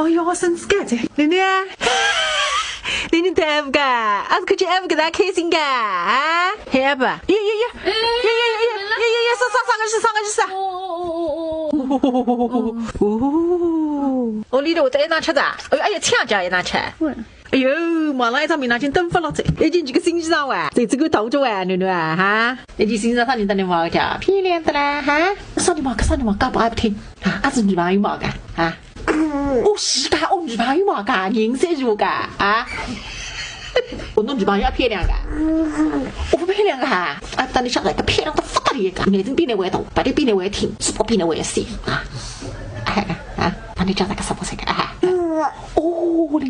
哎哟，身子干在，奶奶，奶奶太不个，俺是看见俺不给他开心个啊，还不？呀，上个哦，我里头我在一张吃的，哎呀，抢家一张吃。哎呦，马上一张面囊先登发了在，已经几个星期上完，在这个头着玩，囡囡啊哈，一件星期上你等你妈个家，漂亮的啦哈，上你妈，干不还不听啊？俺是女朋友嘛个啊？我是噶，我女朋友嘛噶，人才如个啊？我弄女朋友也漂亮个，我不漂亮个哈，啊，等你晓得个漂亮的不得了个，眼睛比你还大，白的比你还挺，嘴巴比你还细啊！啊，等你叫那个什么这个啊？哦，灵，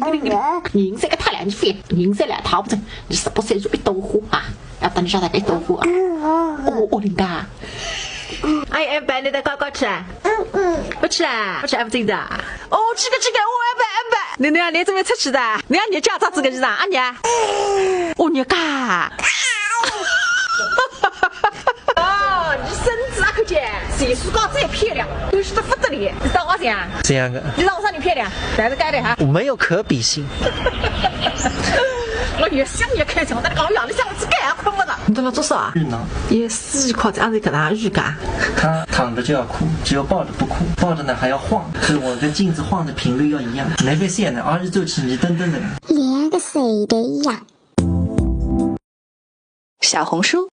人生个太两飞，人生两逃不成，你18岁就一朵花啊！要等你晓得个一朵花啊！哦，灵噶。哎，俺班你在搞吃啊？不吃啊？不吃还不真的？哦，这个，我俺班。你你准备出去的？你家咋这个是啥？你？哦，你嘎。哦，你身子啊可见，岁数高再漂亮，都是不得了。你知道我讲？这样的。你让我说你漂亮，但是干的哈？我没有可比性。我越想越开心，我在搞样，你想我去干困不着？你在那做啥？浴呢？也是靠这样子给他浴干。他躺着就要哭，只有抱着不哭，抱着呢还要晃，所以我跟镜子晃的频率要一样。那边线呢，20周期你噔噔的。连个谁的呀？小红书